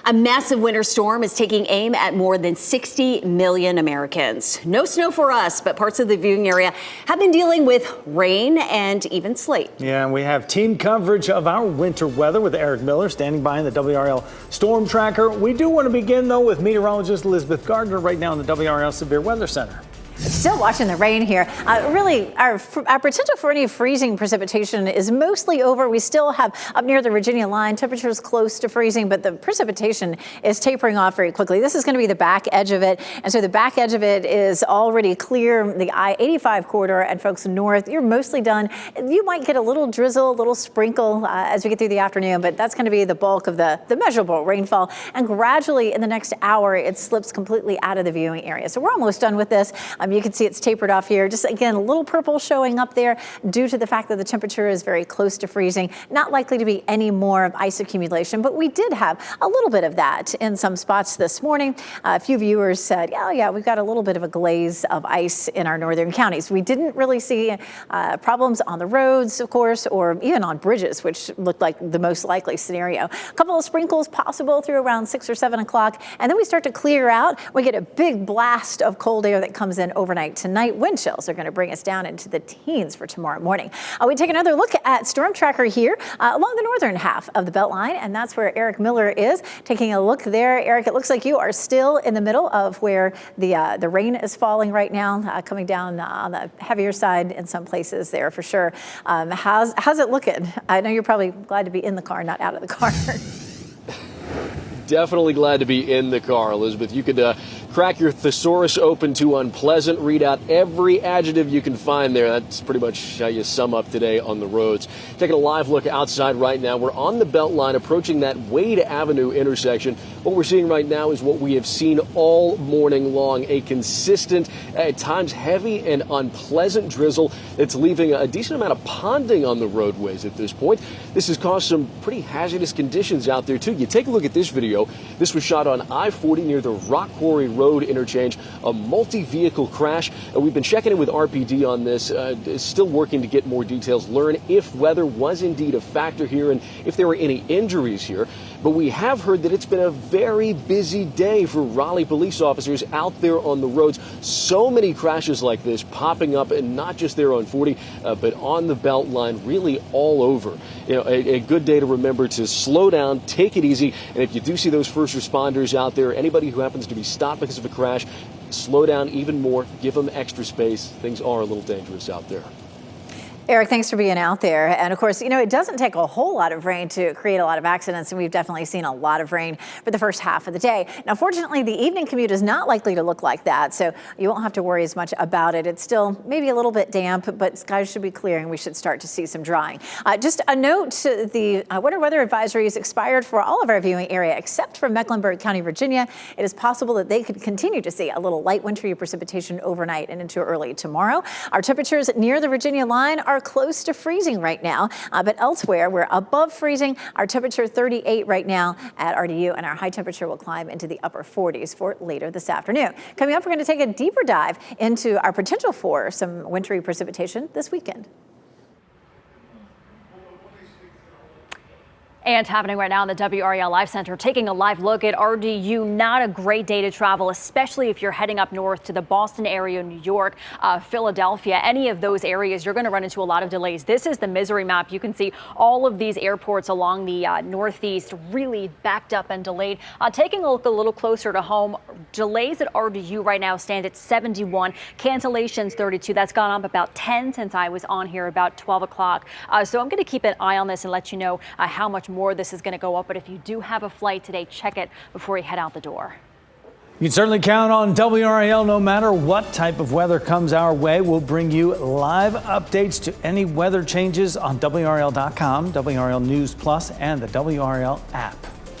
A massive winter storm is taking aim at more than 60 million Americans. No snow for us, but parts of the viewing area have been dealing with rain and even sleet. Yeah, and we have team coverage of our winter weather with Eric Miller standing by in the WRAL Storm Tracker. We do want to begin, though, with meteorologist Elizabeth Gardner right now in the WRAL Severe Weather Center. Still watching the rain here. Really, our potential for any freezing precipitation is mostly over. We still have up near the Virginia line temperatures close to freezing, but the precipitation is tapering off very quickly. This is going to be the back edge of it. And so the back edge of it is already clear. The I-85 corridor and folks north, you're mostly done. You might get a little drizzle, a little sprinkle as we get through the afternoon, but that's going to be the bulk of the measurable rainfall. And gradually in the next hour, it slips completely out of the viewing area. So we're almost done with this. You can see it's tapered off here. Just again, a little purple showing up there due to the fact that the temperature is very close to freezing. Not likely to be any more of ice accumulation, but we did have a little bit of that in some spots this morning. A few viewers said, yeah, we've got a little bit of a glaze of ice in our northern counties. We didn't really see problems on the roads, of course, or even on bridges, which looked like the most likely scenario. A couple of sprinkles possible through around 6 or 7 o'clock, and then we start to clear out. We get a big blast of cold air that comes in overnight tonight. Wind chills are going to bring us down into the teens for tomorrow morning. We take another look at Storm Tracker here along the northern half of the Beltline, and that's where Eric Miller is taking a look there. Eric, it looks like you are still in the middle of where the rain is falling right now, coming down on the heavier side in some places there for sure. How's it looking? I know you're probably glad to be in the car, not out of the car. Definitely glad to be in the car, Elizabeth. You could crack your thesaurus open to unpleasant, read out every adjective you can find there. That's pretty much how you sum up today on the roads. Taking a live look outside right now. We're on the Beltline approaching that Wade Avenue intersection. What we're seeing right now is what we have seen all morning long, a consistent, at times heavy and unpleasant drizzle that's leaving a decent amount of ponding on the roadways at this point. This has caused some pretty hazardous conditions out there, too. You take a look at this video. This was shot on I-40 near the Rock Quarry Road interchange, a multi-vehicle crash. We've been checking in with RPD on this, still working to get more details, learn if weather was indeed a factor here and if there were any injuries here. But we have heard that it's been a very busy day for Raleigh police officers out there on the roads. So many crashes like this popping up, and not just there on 40, but on the Beltline, really all over. You know, a good day to remember to slow down, take it easy, and if you do see those first responders out there, anybody who happens to be stopped because of a crash, slow down even more, give them extra space. Things are a little dangerous out there. Eric, thanks for being out there. And of course, you know, it doesn't take a whole lot of rain to create a lot of accidents, and we've definitely seen a lot of rain for the first half of the day. Now, fortunately, the evening commute is not likely to look like that, so you won't have to worry as much about it. It's still maybe a little bit damp, but skies should be clearing. We should start to see some drying. Just a note, the winter weather advisory is expired for all of our viewing area except for Mecklenburg County, Virginia. It is possible that they could continue to see a little light wintry precipitation overnight and into early tomorrow. Our temperatures near the Virginia line are close to freezing right now, but elsewhere we're above freezing. Our temperature 38 right now at RDU, and our high temperature will climb into the upper 40s for later this afternoon. Coming up, we're going to take a deeper dive into our potential for some wintry precipitation this weekend. And happening right now in the WRAL Live Center, taking a live look at RDU. Not a great day to travel, especially if you're heading up north to the Boston area, New York, Philadelphia, any of those areas. You're going to run into a lot of delays. This is the misery map. You can see all of these airports along the northeast really backed up and delayed. Taking a look a little closer to home, delays at RDU right now stand at 71, cancellations 32. That's gone up about 10 since I was on here about 12 o'clock. So I'm going to keep an eye on this and let you know how much more this is going to go up. But if you do have a flight today, check it before you head out the door. You can certainly count on WRAL no matter what type of weather comes our way. We'll bring you live updates to any weather changes on WRAL.com, WRAL News Plus, and the WRAL app.